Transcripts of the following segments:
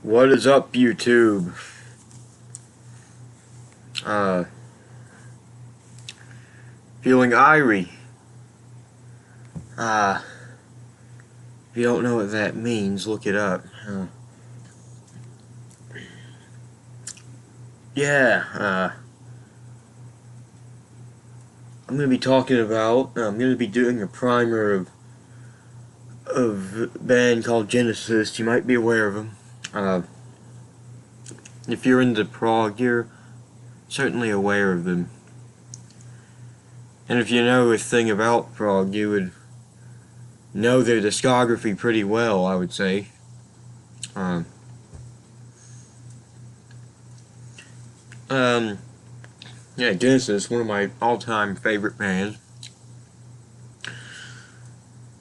What is up, YouTube? Uh, Feeling irie. If you don't know what that means, look it up. Yeah, I'm gonna be talking about. I'm gonna be doing a primer of a band called Genesis. You might be aware of them. If you're into prog, you're certainly aware of them. And if you know a thing about prog, you would know their discography pretty well, I would say. Um, um, yeah, Genesis, one of my all-time favorite bands.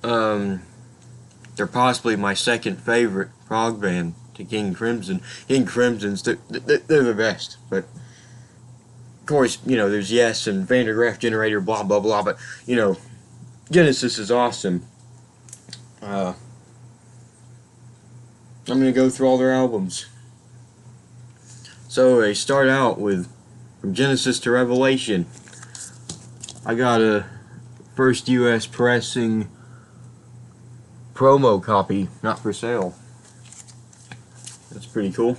They're possibly my second favorite prog band to King Crimson. King Crimson's, they're the best, but of course, you know, there's Yes and Van der Graaf Generator, blah, blah, blah, but, you know, Genesis is awesome. I'm going to go through all their albums. So they start out with From Genesis to Revelation. I got a first US pressing promo copy, not for sale. That's pretty cool.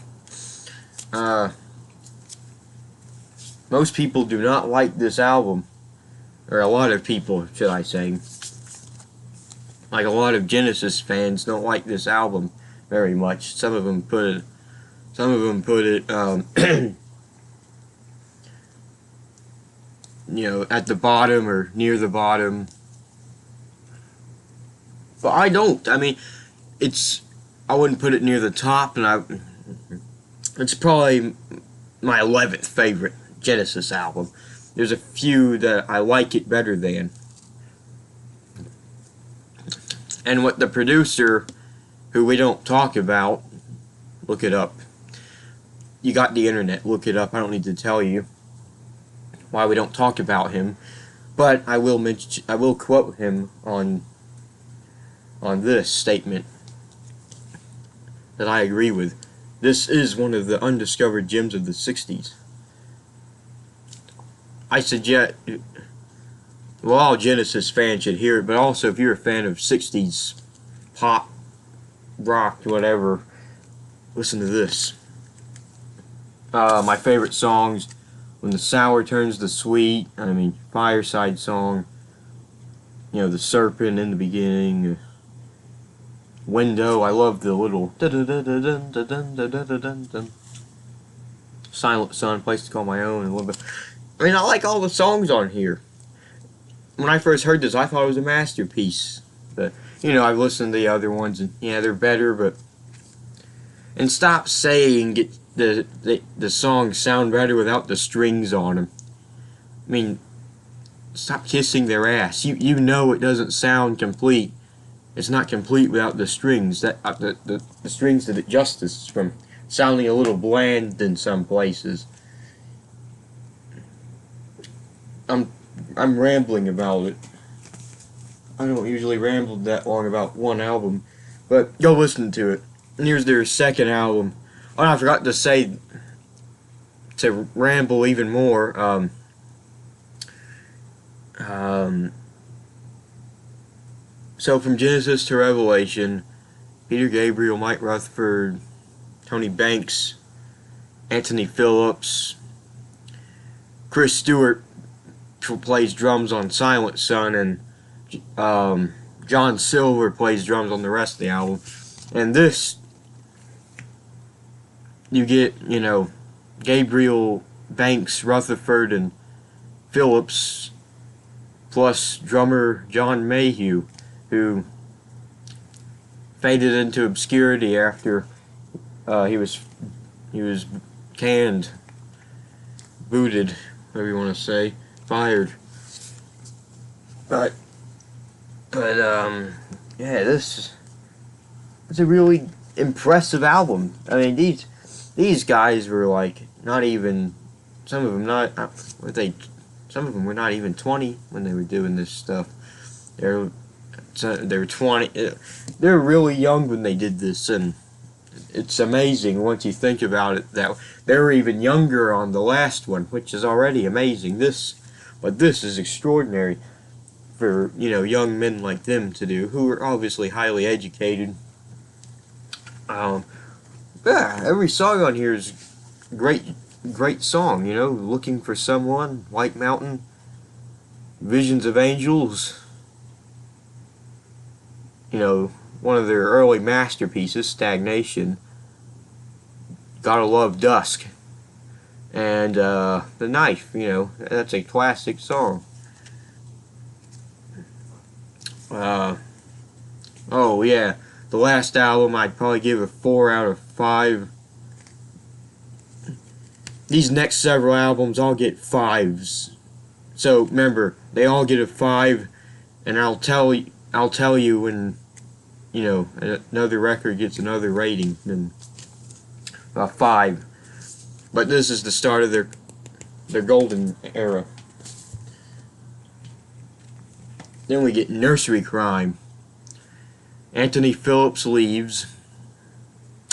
Most people do not like this album, or a lot of people, should I say. Like, a lot of Genesis fans don't like this album very much. Some of them put it you know, at the bottom or near the bottom. But I don't. I mean, I wouldn't put it near the top, and it's probably my 11th favorite Genesis album. There's a few that I like it better than. And what the producer, who we don't talk about, look it up. You got the internet, look it up. I don't need to tell you why we don't talk about him, but I will quote him on this statement that I agree with. This is one of the undiscovered gems of the 60s. I suggest, well, all Genesis fans should hear it, but also if you're a fan of 60s pop, rock, whatever, listen to this. My favorite songs, When the Sour Turns to Sweet, Fireside Song, you know, The Serpent in the beginning, Window, I love the little Silent Sun, Place to Call My Own, and a little bit. I like all the songs on here. When I first heard this, I thought it was a masterpiece. But, you know, I've listened to the other ones, and yeah, they're better, but... And stop saying the songs sound better without the strings on them. Stop kissing their ass. You know it doesn't sound complete. It's not complete without the strings. The strings did it justice from sounding a little bland in some places. I'm rambling about it. I don't usually ramble that long about one album, but go listen to it. And here's their second album. Oh, and I forgot to say, to ramble even more, so from Genesis to Revelation, Peter Gabriel, Mike Rutherford, Tony Banks, Anthony Phillips, Chris Stewart plays drums on Silent Sun, and John Silver plays drums on the rest of the album. And this, you get, you know, Gabriel, Banks, Rutherford, and Phillips, plus drummer John Mayhew, who faded into obscurity after he was canned, booted, whatever you want to say, fired. But yeah, this is a really impressive album. These guys were like not even, some of them were not even 20 when they were doing this stuff. They were 20. They were really young when they did this, and It's amazing once you think about it that they were even younger on the last one, which is already amazing. But this is extraordinary for young men like them to do, who are obviously highly educated. Um, yeah, every song on here is great, great song. Looking for Someone, White Mountain, Visions of Angels. One of their early masterpieces, Stagnation. Gotta Love Dusk. And The Knife, that's a classic song. Oh yeah, the last album I'd probably give a 4 out of 5. These next several albums all get 5s. So remember, they all get a 5, and I'll tell you when another record gets another rating than a 5. But this is the start of their golden era. Then we get Nursery Crime. Anthony Phillips leaves.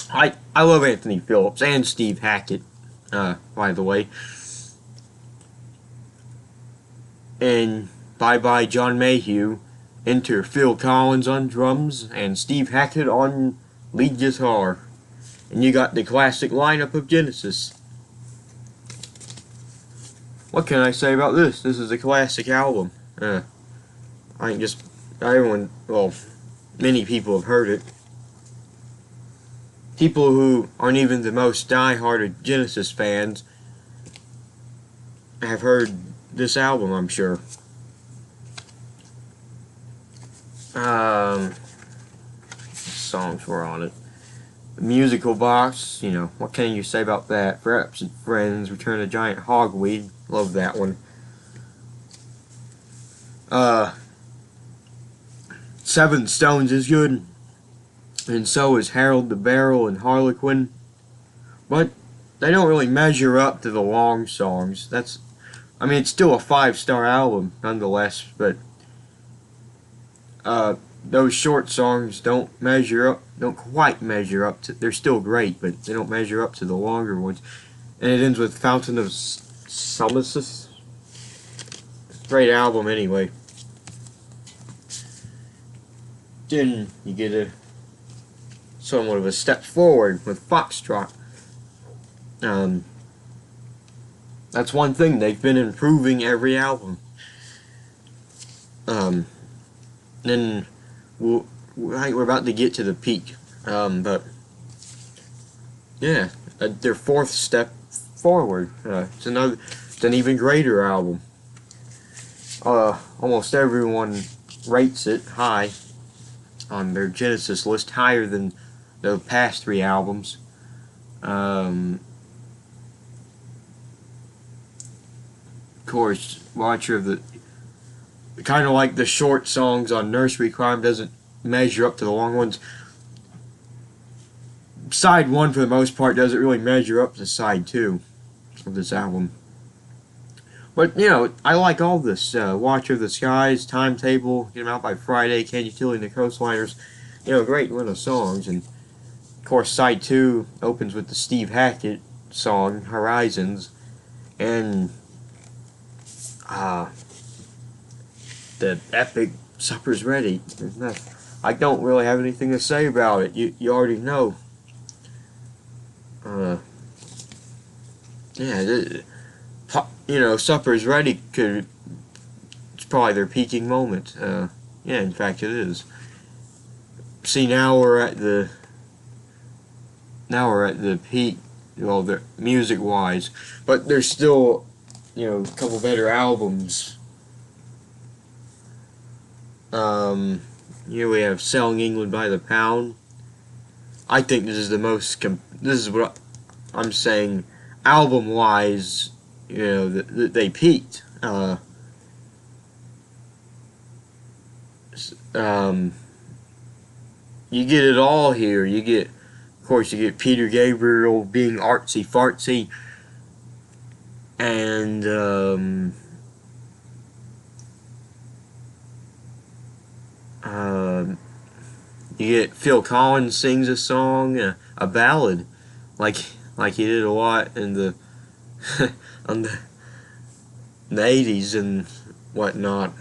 I love Anthony Phillips and Steve Hackett, by the way. And Bye Bye John Mayhew. Enter Phil Collins on drums and Steve Hackett on lead guitar. And you got the classic lineup of Genesis. What can I say about this? This is a classic album. I think just everyone, well, many people have heard it. People who aren't even the most die-hearted Genesis fans have heard this album, I'm sure. Songs were on it. The Musical Box, what can you say about that? For Absent Friends, Return of Giant Hogweed, love that one. Seven Stones is good, and so is Harold the Barrel and Harlequin, but they don't really measure up to the long songs. It's still a 5-star album nonetheless, but those short songs don't quite measure up to. They're still great, but they don't measure up to the longer ones. And it ends with Fountain of Solace. Great album anyway. Then you get a somewhat of a step forward with Foxtrot. That's one thing, they've been improving every album. Then we're about to get to the peak, but yeah, their 4th step forward. It's an even greater album. Almost everyone rates it high on their Genesis list, higher than the past 3 albums. Of course, watcher of the kind of like the short songs on Nursery Crime doesn't measure up to the long ones. Side 1 for the most part doesn't really measure up to side 2 of this album. But I like all this. Watcher of the Skies, Timetable, Get 'Em Out by Friday, Can You Tilly and the Coastliners. Great run of songs. And of course side 2 opens with the Steve Hackett song Horizons, and the epic Supper's Ready. I don't really have anything to say about it. You already know. Supper's Ready it's probably their peaking moment. In fact it is. See, now we're at the peak, well, music wise, but there's still a couple better albums. Here we have Selling England by the Pound. I think this is the most, this is what I'm saying, album-wise, they peaked. You get it all here. Of course, you get Peter Gabriel being artsy-fartsy, and, you get Phil Collins sings a song, a ballad, like he did a lot in the on the 80s and whatnot.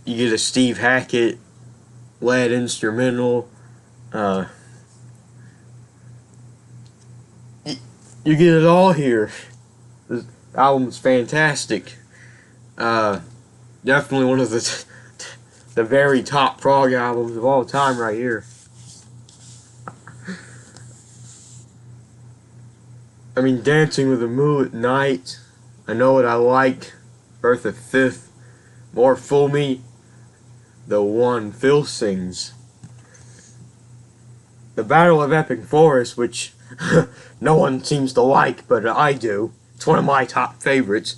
You get a Steve Hackett led instrumental. You get it all here. This album's fantastic. Definitely one of the very top prog albums of all time right here. I mean, Dancing with the Moon at Night, I Know What I Like, Bertha Fifth, More Fool Me, The One Phil Sings, The Battle of Epping Forest, which no one seems to like, but I do. It's one of my top favorites.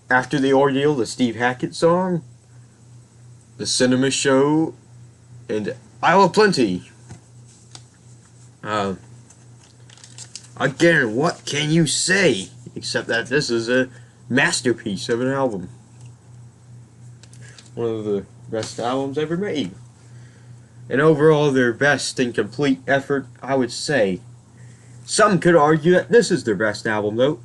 After the Ordeal, the Steve Hackett song, The Cinema Show, and Isle of Plenty. Again, what can you say except that this is a masterpiece of an album. One of the best albums ever made. And overall, their best and complete effort, I would say. Some could argue that this is their best album, though.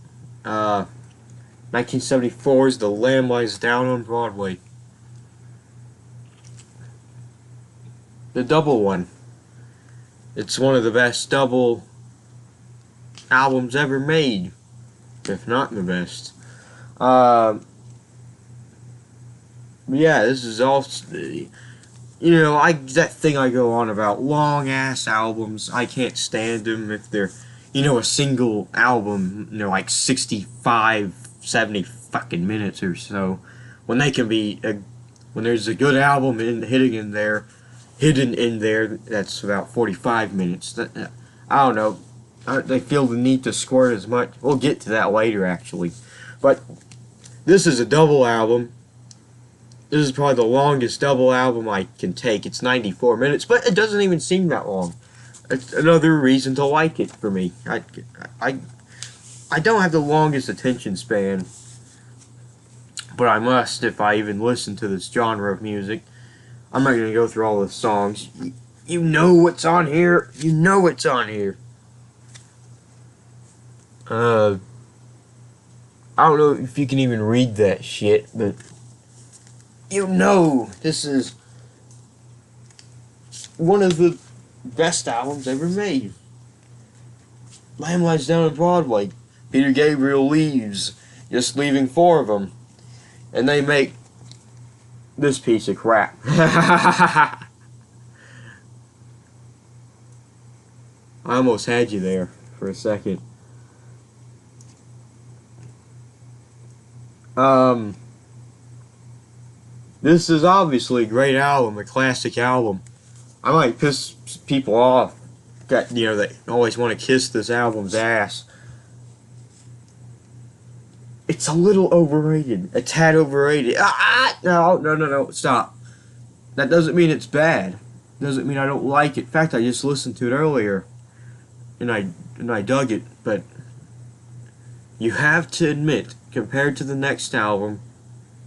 1974's The Lamb Lies Down on Broadway. The double one. It's one of the best double albums ever made, if not the best. Yeah, this is all. You know, that thing I go on about long ass albums. I can't stand them if they're, you know, a single album, you know, like 65, 70 fucking minutes or so. When they can be, when there's a good album hidden in there, that's about 45 minutes. I don't know. They feel the need to squirt as much. We'll get to that later, actually. But this is a double album. This is probably the longest double album I can take. It's 94 minutes, but it doesn't even seem that long. It's another reason to like it for me. I don't have the longest attention span, but I must if I even listen to this genre of music. I'm not going to go through all the songs. You know what's on here. You know what's on here. I don't know if you can even read that shit, but you know this is one of the best albums ever made. Lamb Lies Down on Broadway. Peter Gabriel leaves, just leaving 4 of them, and they make this piece of crap. I almost had you there for a second. This is obviously a great album, a classic album. I might piss people off that, you know, they always want to kiss this album's ass. It's a little overrated, a tad overrated. No, stop. That doesn't mean it's bad. Doesn't mean I don't like it. In fact, I just listened to it earlier, and I dug it. But you have to admit, compared to the next album,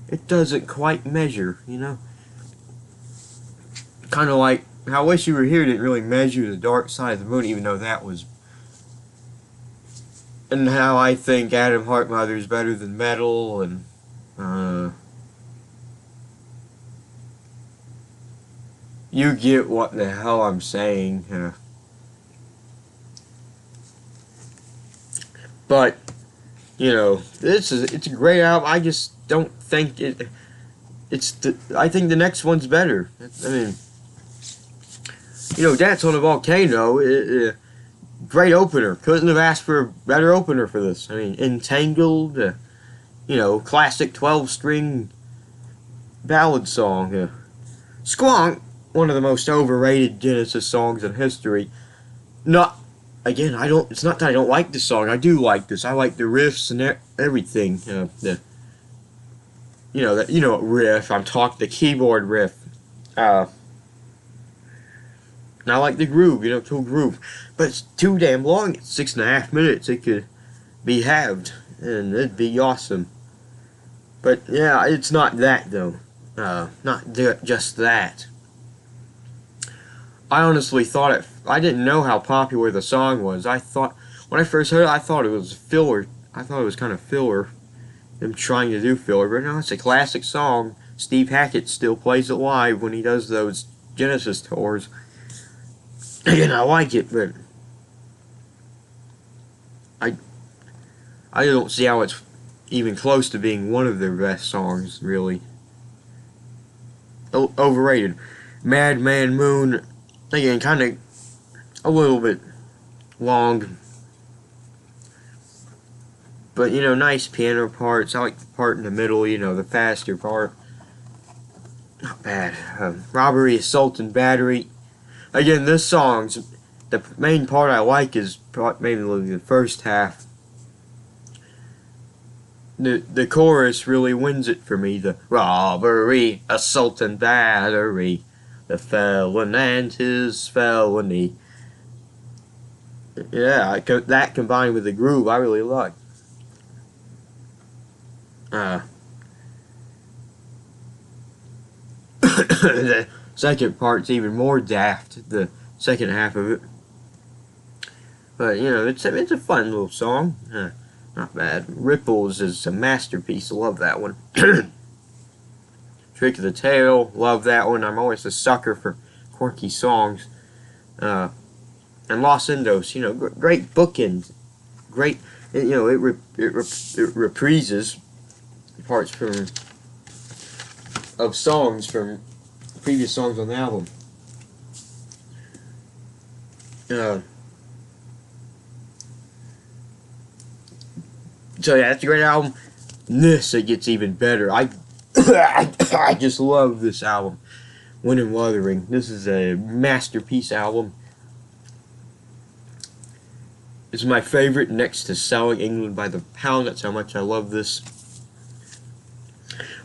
it doesn't quite measure, you know? Kind of like how I Wish You Were Here didn't really measure The Dark Side of the Moon, even though that was... And how I think Adam Hartmother is better than Metal, and... you get what the hell I'm saying. But... You know, it's a great album. I just don't think I think the next one's better. I mean, you know, Dance on a Volcano, great opener. Couldn't have asked for a better opener for this. I mean, Entangled, you know, classic 12-string ballad song. Squonk, one of the most overrated Genesis songs in history. Again, it's not that I don't like this song. I do like this. I like the riffs and everything. Riff. I'm talking the keyboard riff. And I like the groove. Cool groove. But it's too damn long. It's 6.5 minutes. It could be halved, and it'd be awesome. But yeah, it's not that though. Just that. I honestly thought I didn't know how popular the song was. I thought when I first heard it, I thought it was filler. I thought it was kind of filler. Them trying to do filler, but no, it's a classic song. Steve Hackett still plays it live when he does those Genesis tours. And I like it, but I I don't see how it's even close to being one of their best songs, really. Overrated. Madman Moon, again, kind of a little bit long, but you know, nice piano parts. I like the part in the middle, you know, the faster part. Not bad. Robbery, Assault, and Battery. Again, this song's the main part I like is maybe the first half. The chorus really wins it for me. The robbery, assault, and battery, the felon and his felony. Yeah, that combined with the groove, I really like. The second part's even more daft. The second half of it, but you know, it's a fun little song. Not bad. Ripples is a masterpiece. I love that one. Trick of the Tail, love that one. I'm always a sucker for quirky songs. And Los Endos, you know, great bookend. Great, you know, it reprises parts of songs from previous songs on the album. So yeah, that's a great album. This, it gets even better. I just love this album. Wind and Wuthering. This is a masterpiece album. It's my favorite next to Selling England by the Pound. That's how much I love this.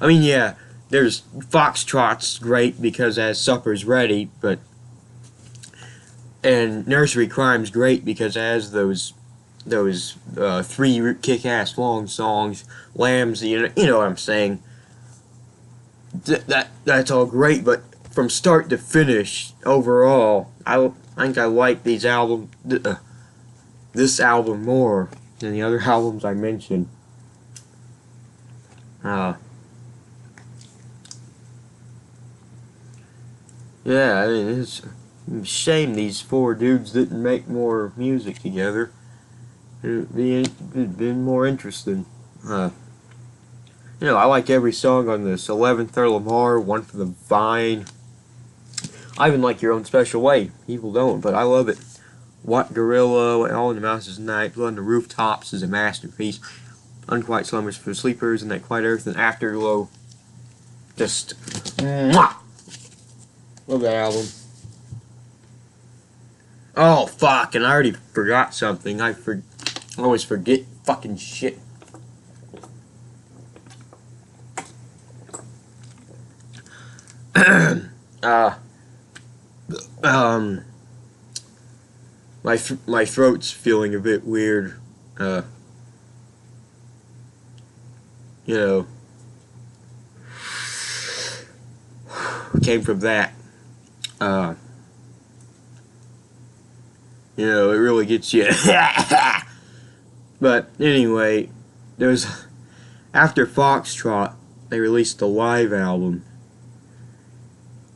I mean, yeah, there's Foxtrot's great because as Supper's Ready, and Nursery Crime's great because as those three kick-ass long songs, Lambs, you know what I'm saying. That's all great, but from start to finish, overall, I think I like this album more than the other albums I mentioned. Yeah, I mean, it's a shame these four dudes didn't make more music together. It'd been more interesting. You know, I like every song on this. 11th Earl Lamar, One for the Vine. I even like Your Own Special Way. People don't, but I love it. What Gorilla, All in the Mouse's Night, Blood on the Rooftops is a masterpiece. Unquiet Slumbers for Sleepers, and that Quiet Earth and Afterglow. Just mwah! Love that album. Oh fuck! And I already forgot something. I always forget fucking shit. My throat's feeling a bit weird. You know, came from that. You know, it really gets you. But anyway, after Foxtrot, they released a live album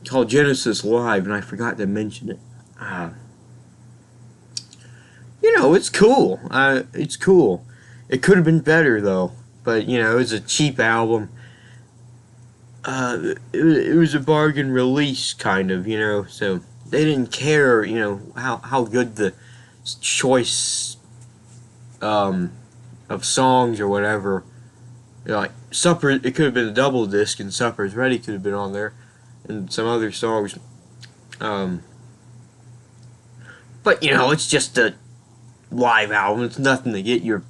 called Genesis Live, and I forgot to mention it. You know, it's cool. It's cool. It could have been better though, but you know, it's a cheap album. It was a bargain release, kind of, you know, so they didn't care, you know, how good the choice of songs or whatever. You know, like Supper, it could have been a double disc, and Supper's Ready could have been on there, and some other songs. But you know, it's just a live album. It's nothing to get your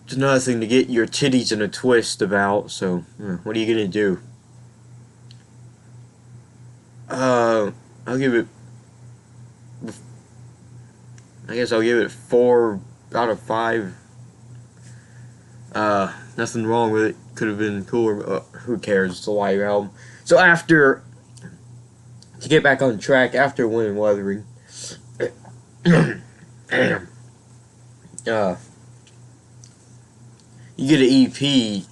It's nothing to get your titties in a twist about, so what are you gonna do? I'll give it, I guess I'll give it 4 out of 5. Nothing wrong with it. Could have been cooler. Who cares? It's a live album. So to get back on track, after Wind and Wuthering, you get an EP,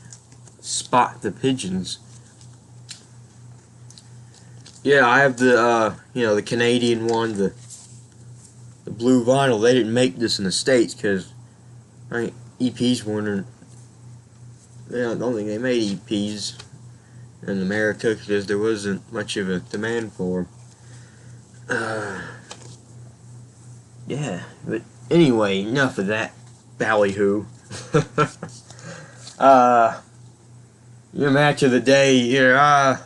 Spot the Pigeons. Yeah, I have the the Canadian one, the blue vinyl. They didn't make this in the States because EPs weren't. I don't think they made EPs in America because there wasn't much of a demand for them. Yeah, but anyway, enough of that ballyhoo. Your match of the day here.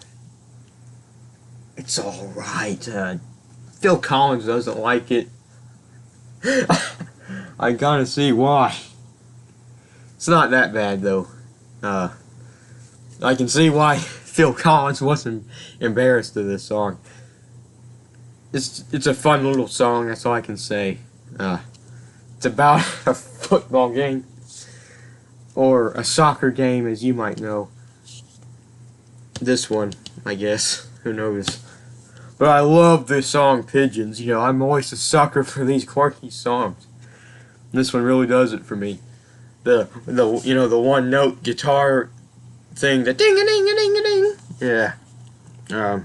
It's all right. Phil Collins doesn't like it. I gotta see why. It's not that bad though. I can see why Phil Collins wasn't embarrassed of this song. It's a fun little song. That's all I can say. It's about a football game or a soccer game, as you might know. This one, I guess. Who knows? But I love this song, Pigeons. You know, I'm always a sucker for these quirky songs. This one really does it for me. The one note guitar thing, the ding a ding a ding a ding. Yeah.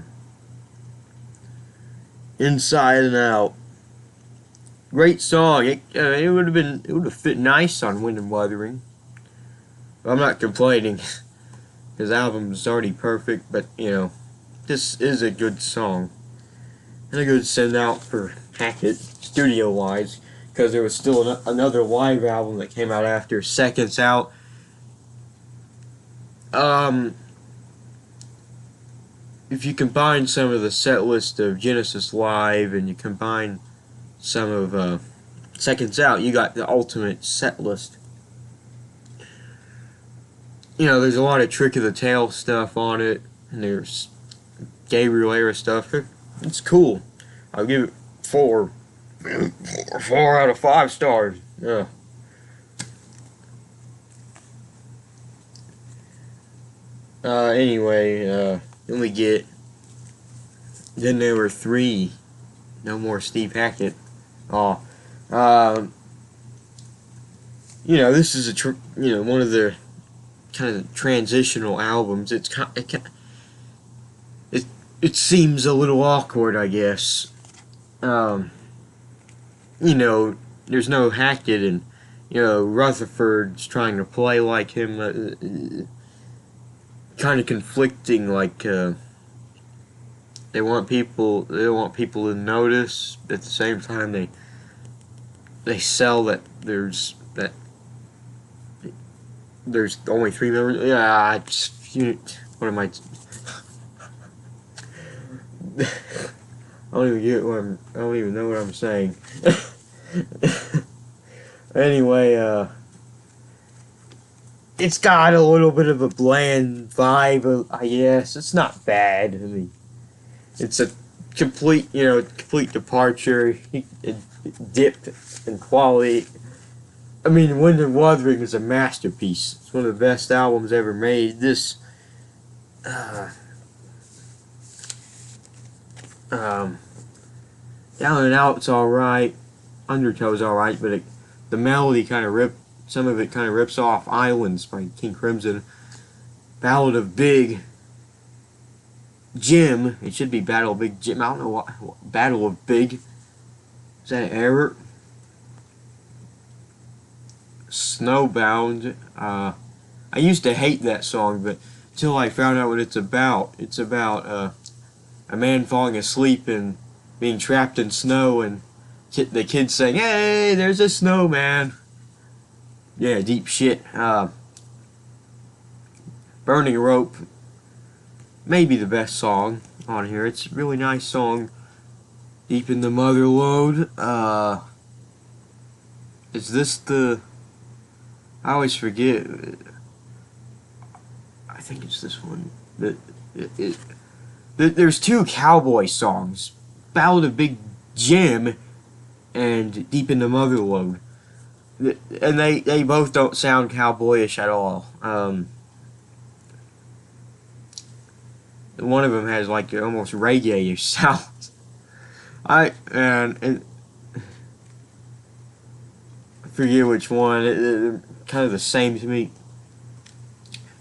Inside and Out. Great song. It would have fit nice on Wind and Wuthering. I'm not complaining. His album's already perfect, but this is a good song. And a good send out for Hackett, studio wise, because there was still another live album that came out after, Seconds Out. If you combine some of the set list of Genesis Live and you combine some of Seconds Out, you got the ultimate set list. There's a lot of Trick of the Tail stuff on it, and there's Gabriel era stuff. It's cool. I'll give it 4 out of 5 stars. Yeah. Anyway, then we get Then There Were Three. No more Steve Hackett. This is one of the kind of transitional albums. It seems a little awkward, I guess. There's no Hackett, and Rutherford's trying to play like him. Kind of conflicting. Like they want people to notice. At the same time, they sell that there's only 3 members. Yeah, what am I? I don't even know what I'm saying. Anyway, it's got a little bit of a bland vibe, I guess. It's not bad. I mean, it's a complete departure. It dipped in quality. I mean, Wind and Wuthering is a masterpiece. It's one of the best albums ever made. This, Down and Out's alright. Undertow's alright, but the melody some of it kind of rips off Islands by King Crimson. Ballad of Big Jim. It should be Battle of Big Jim. I don't know what Battle of Big. Is that an error? Snowbound. I used to hate that song, but until I found out what it's about. It's about a man falling asleep and being trapped in snow, and the kids saying, "Hey, there's a snowman." Yeah, deep shit. Burning Rope, maybe the best song on here. It's a really nice song. Deep in the Mother Lode. Is this the... I always forget. I think it's this one. There's 2 cowboy songs. Ballad of Big Jim and Deep in the Mother Lode. and they both don't sound cowboyish at all. One of them has like almost reggae sound. And I forget which one. They're kind of the same to me.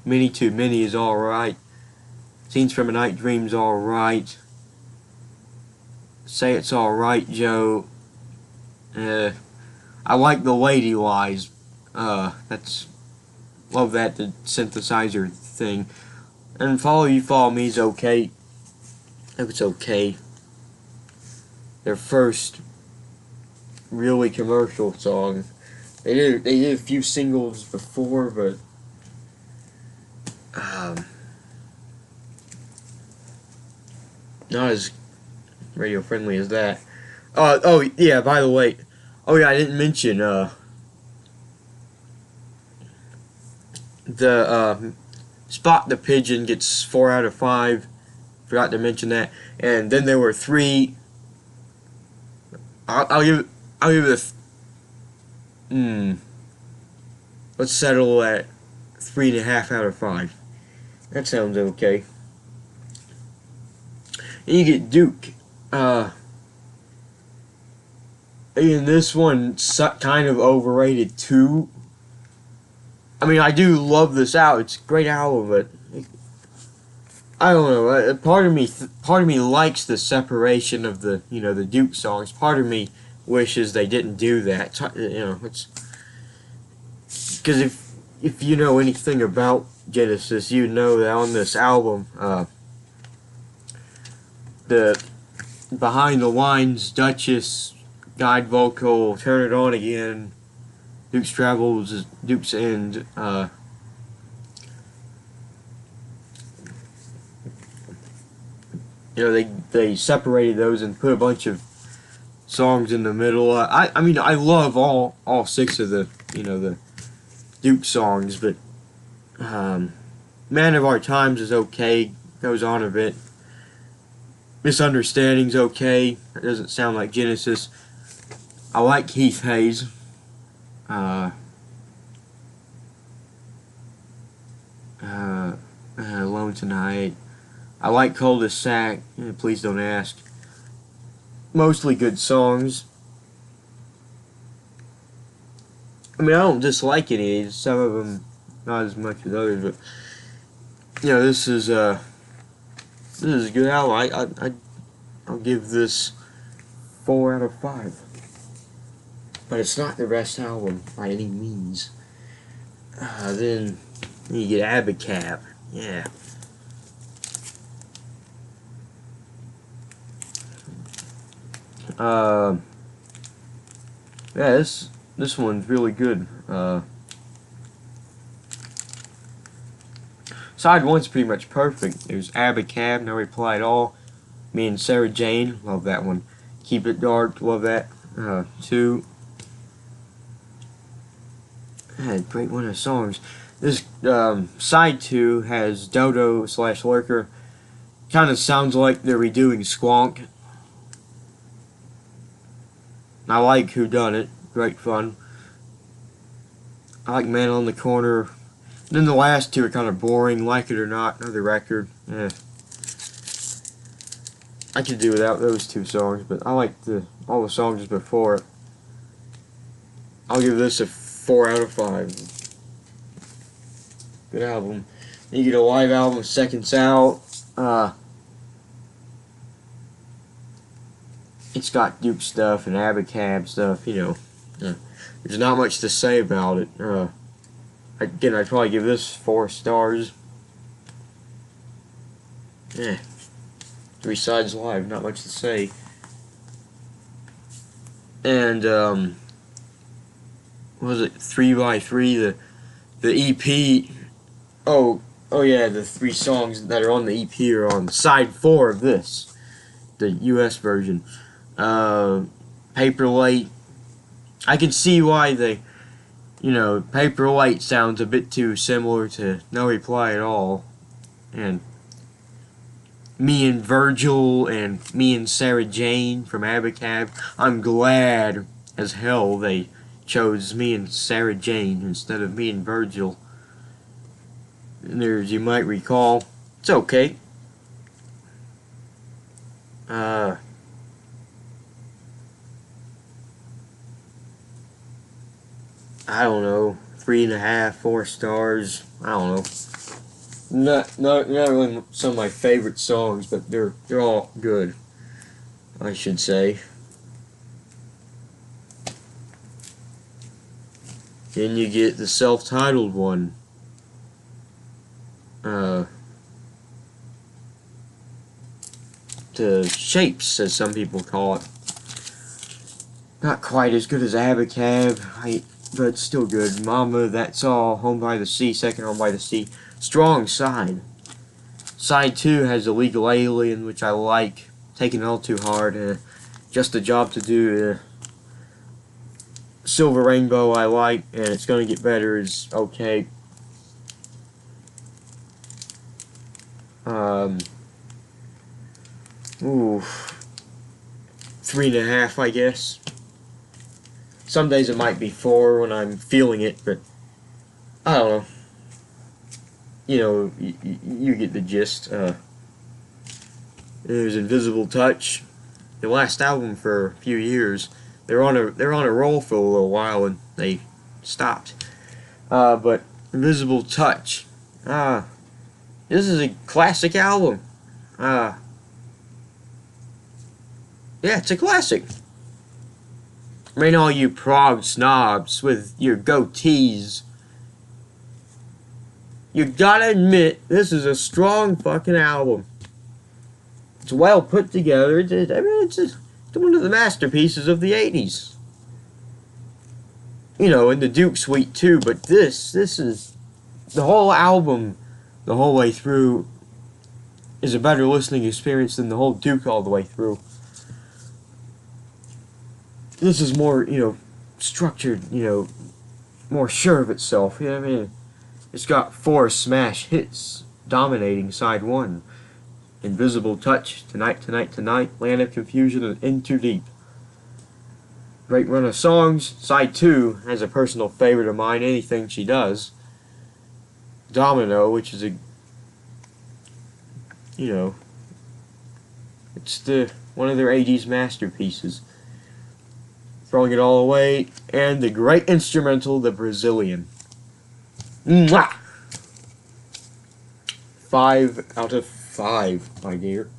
Many Too Many is alright. Scenes from a Night Dream's alright. Say It's Alright, Joe. I like the Lady Lies. That's love that, the synthesizer thing. And Follow You Follow Me is okay. If it's okay. Their first really commercial song. They did a few singles before, but not as radio friendly as that. Oh yeah, by the way, oh yeah, I didn't mention the Spot the Pigeon gets 4 out of 5. Forgot to mention that. And then there were 3. I'll give it let's settle at 3.5 out of 5. That sounds okay. And you get Duke. And this one's kind of overrated too. I mean, I do love this album. It's a great album, but I don't know. Part of me likes the separation of the the Duke songs. Part of me wishes they didn't do that. It's because if you know anything about Genesis, you know that on this album, the Behind the Lines, Duchess, guide vocal, Turn It On Again, Duke's Travels, Duke's End, they separated those and put a bunch of songs in the middle. I mean, I love all 6 of the the Duke songs, but Man of Our Times is okay, goes on a bit. Misunderstanding's okay. It doesn't sound like Genesis. I like Keith Hayes. Alone Tonight. I like Cul-de-sac. Please Don't Ask. Mostly good songs. I mean, I don't dislike any. Some of them not as much as others, but this is a good album. I'll give this 4 out of 5. But it's not the best album by any means. Then you get Abacab. Yeah. Yeah, this one's really good. Side 1's pretty much perfect. There's Abacab, No Reply at All. Me and Sarah Jane, love that one. Keep It Dark, love that. 2. Great one of songs. This side 2 has Dodo / Lurker. Kind of sounds like they're redoing Squonk. I like Who Done It. Great fun. I like Man on the Corner. Then the last 2 are kind of boring. Like It or Not, another record. I could do without those 2 songs, but I like all the songs before it. I'll give this a 4 out of 5. Good album. Then you get a live album, Seconds Out. It's got Duke stuff and Abacab stuff, There's not much to say about it. Again, I'd probably give this 4 stars. 3 sides live, not much to say. And, what was it, 3x3, the EP, oh yeah, the 3 songs that are on the EP are on side 4 of this, the US version. Paperweight, I can see why Paperweight sounds a bit too similar to No Reply at All, and Me and Virgil and Me and Sarah Jane from Abacab. I'm glad as hell they chose me and Sarah Jane instead of me and Virgil. And there's, you might recall, it's okay. I don't know, 3.5, 4 stars. I don't know. Not really some of my favorite songs, but they're all good, I should say. Then you get the self-titled one. The Shapes, as some people call it. Not quite as good as Abacab, but still good. Mama, That's All, Home by the Sea, Second Home by the Sea. Strong side. Side 2 has Illegal Alien, which I like. Taking It All Too Hard. Just a Job to Do. Silver Rainbow I like, and It's Gonna Get Better is okay. Ooh, 3.5, I guess. Some days it might be 4 when I'm feeling it, but I don't know. You know, you get the gist. There's Invisible Touch, the last album for a few years. They're on a roll for a little while and they stopped. But Invisible Touch, this is a classic album. Yeah, it's a classic. I mean, all you prog snobs with your goatees, you gotta admit, this is a strong fucking album. It's well put together. It's one of the masterpieces of the 80s. You know, and the Duke Suite too, but this is the whole album, the whole way through, is a better listening experience than the whole Duke all the way through. This is more, you know, structured, you know, more sure of itself. You know what I mean? It's got 4 smash hits dominating side 1. Invisible Touch, Tonight, Tonight, Tonight, Land of Confusion, and In Too Deep. Great run of songs. Side 2 has a personal favorite of mine, Anything She Does. Domino, which is a, you know, it's one of their 80s masterpieces. Throwing It All Away, and the great instrumental, The Brazilian. Mwah! 5 out of 5, my dear.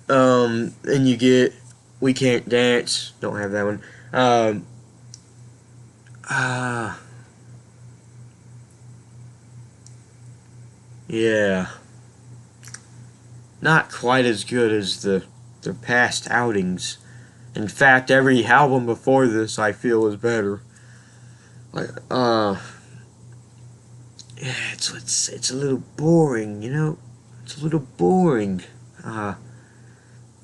Then you get We Can't Dance. Don't have that one. Yeah. Not quite as good as their past outings. In fact, every album before this I feel is better. Like, yeah, it's a little boring, you know. It's a little boring.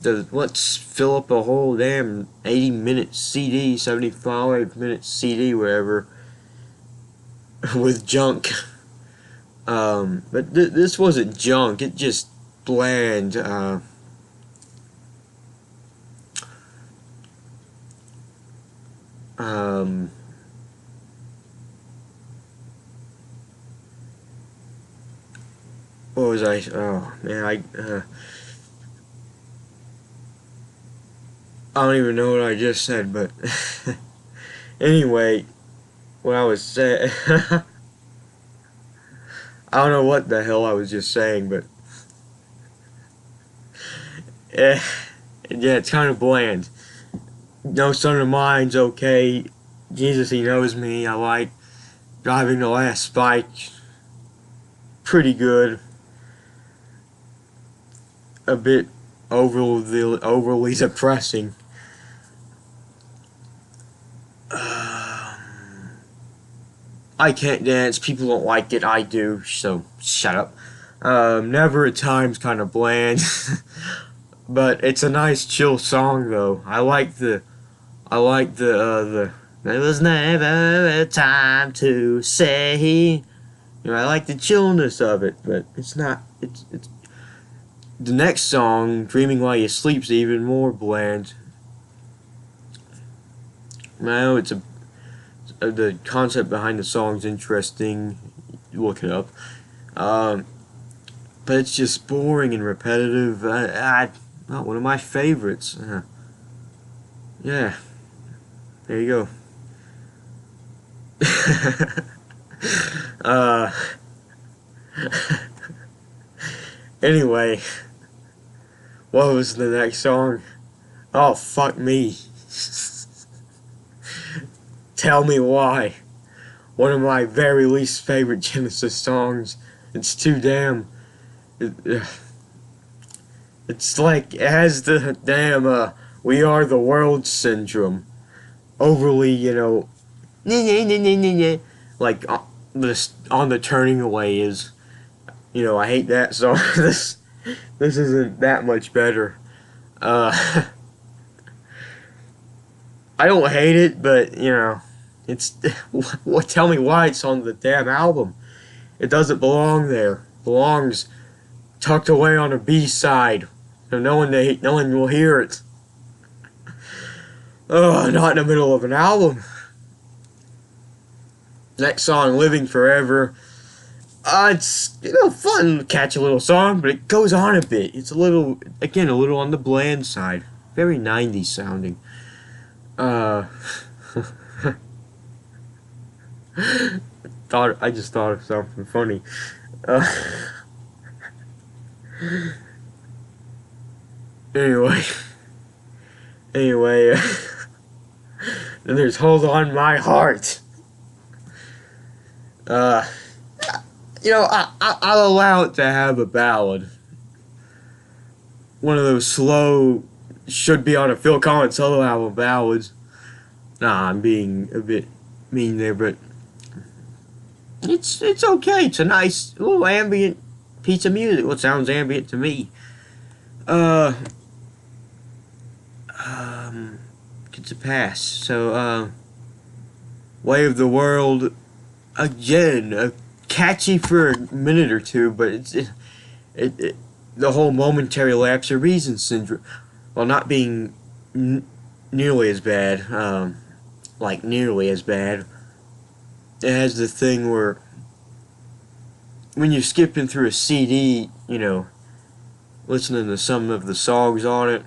Let's fill up a whole damn 80-minute CD, 75-minute CD, whatever, with junk. But this wasn't junk. It just bland. What was I? Oh man, I don't even know what I just said, but anyway, what I was saying, I don't know what the hell I was just saying, but yeah, it's kind of bland. No Son of Mine's okay. Jesus, He Knows Me, I like. Driving the Last Spike, pretty good. A bit overly depressing. I Can't Dance, people don't like it, I do, so shut up. Never at Time's kind of bland. But it's a nice chill song though. I like the there was never a time to say. You know, I like the chillness of it, but it's not. It's the next song, Dreaming While You Sleep's even more bland. No, the concept behind the song's interesting. Look it up. Um, but it's just boring and repetitive. Not one of my favorites. Yeah, there you go. uh, anyway, what was the next song? Oh, fuck me. Tell Me Why. One of my very least favorite Genesis songs. It's too damn. It's like it has the damn We Are the World syndrome. Overly, like this On the Turning Away is. I hate that song. This isn't that much better. I don't hate it, but it's tell me why it's on the damn album. It doesn't belong there. It belongs tucked away on a B-side, so no one will hear it. Not in the middle of an album. Next song, Living Forever. It's fun, catchy little song, but it goes on a bit. It's a little on the bland side. Very 90s sounding. I just thought of something funny. Anyway, then there's Hold On My Heart. I'll allow it to have a ballad. One of those slow, should be on a Phil Collins solo album ballads. Nah, I'm being a bit mean there, but it's okay. It's a nice little ambient piece of music. Well, it sounds ambient to me. Gets a pass. So, Way of the World, again, catchy for a minute or two, but the whole momentary lapse of reason syndrome, while not being nearly as bad, nearly as bad, it has the thing where when you're skipping through a CD, listening to some of the songs on it,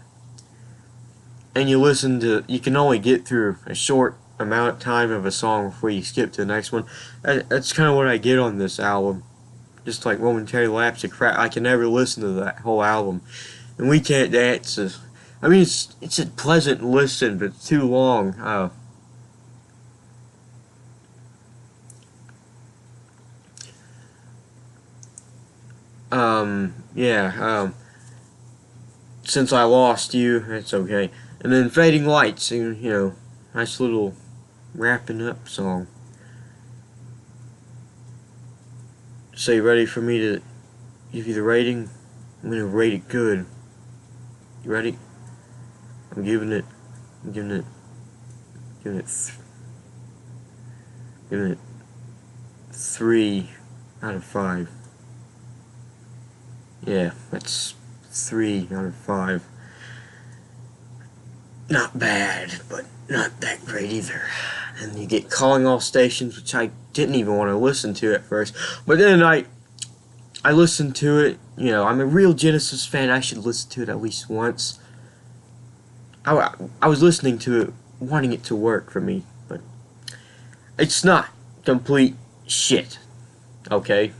and you can only get through a short amount of time of a song before you skip to the next one. That's kind of what I get on this album. Just like momentary lapse of crap. I can never listen to that whole album. And We Can't Dance it's a pleasant listen, but it's too long. Since I Lost You, that's okay. And then Fading Lights, nice little wrapping up song. So you ready for me to give you the rating? I'm gonna rate it good. You ready? I'm giving it 3 out of 5. Yeah, that's 3 out of 5. Not bad, but not that great either. And you get Calling All Stations, which I didn't even want to listen to at first. But then I listened to it. I'm a real Genesis fan. I should listen to it at least once. I was listening to it, wanting it to work for me, but it's not complete shit. Okay?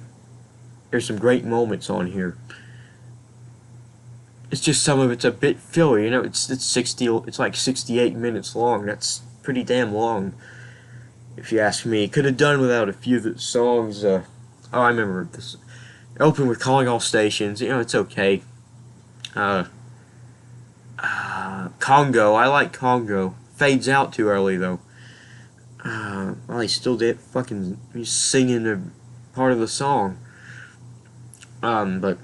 There's some great moments on here. It's just some of it's a bit filler, it's like 68 minutes long. That's pretty damn long, if you ask me. Could have done without a few of the songs. I remember this. Open with Calling All Stations. It's okay. Congo. I like Congo. Fades out too early though. Well, he still did he's singing a part of the song. But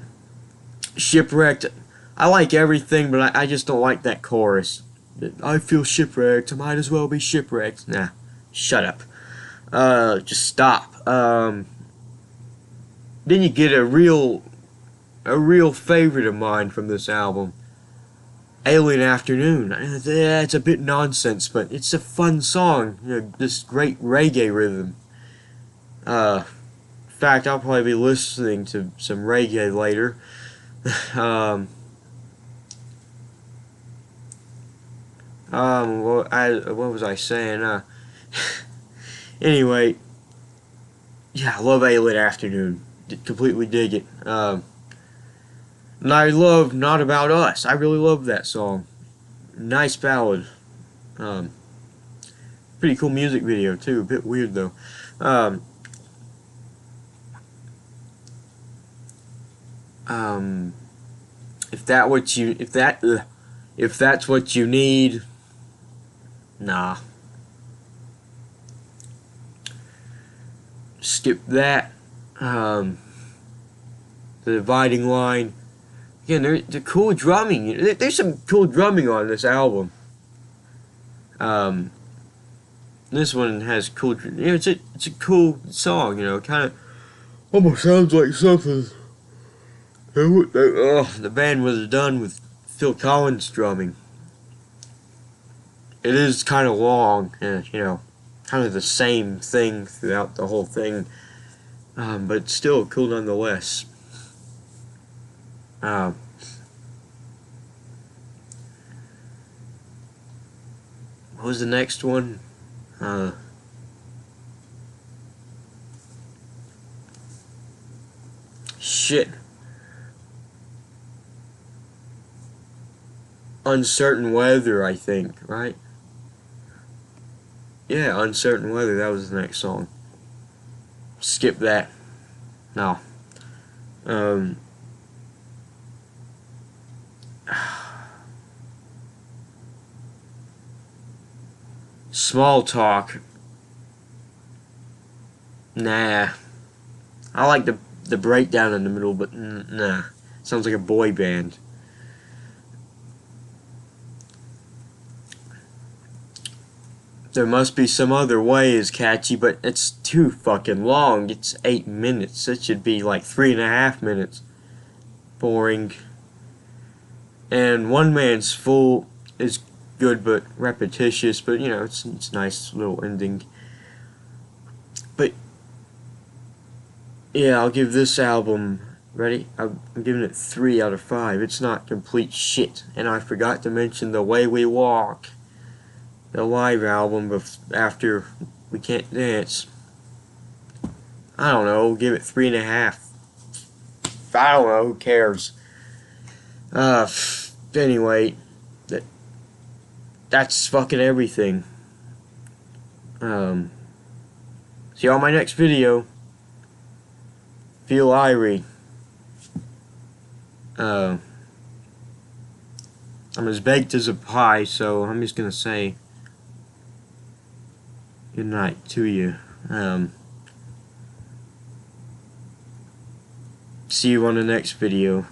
Shipwrecked. I like everything, but I just don't like that chorus. I feel shipwrecked. I might as well be shipwrecked. Nah, shut up. Just stop. Then you get a real favorite of mine from this album. Alien Afternoon. Yeah, it's a bit nonsense, but it's a fun song. This great reggae rhythm. In fact, I'll probably be listening to some reggae later. um, what was I saying? Anyway, yeah, I love Alien Afternoon. Completely dig it. And I love Not About Us. I really love that song. Nice ballad. Um, Pretty cool music video too. A bit weird though. Um, um, if that what you if that's what you need, nah. Skip that. The Dividing Line. Again, the cool drumming. There's some cool drumming on this album. Um, this one has cool. It's a cool song. Kind of almost sounds like something. The band was done with Phil Collins drumming. It is kind of long, and kind of the same thing throughout the whole thing, but still cool nonetheless. Um, what was the next one? Shit. Uncertain Weather, I think, right? Yeah, Uncertain Weather, that was the next song. Skip that. No. Small Talk. Nah. I like the breakdown in the middle, but nah. Sounds like a boy band. There Must Be Some Other Way is catchy, but it's too fucking long. It's 8 minutes. It should be like 3.5 minutes. Boring. And One Man's Fool is good but repetitious, but it's nice little ending. But yeah, I'll give this album, ready? I'm giving it 3 out of 5. It's not complete shit. And I forgot to mention The Way We Walk, the live album after We Can't Dance. I don't know, give it 3.5. I don't know, who cares? Anyway, that's fucking everything. See you on my next video. Feel Irie. I'm as baked as a pie, so I'm just gonna say good night to you. See you on the next video.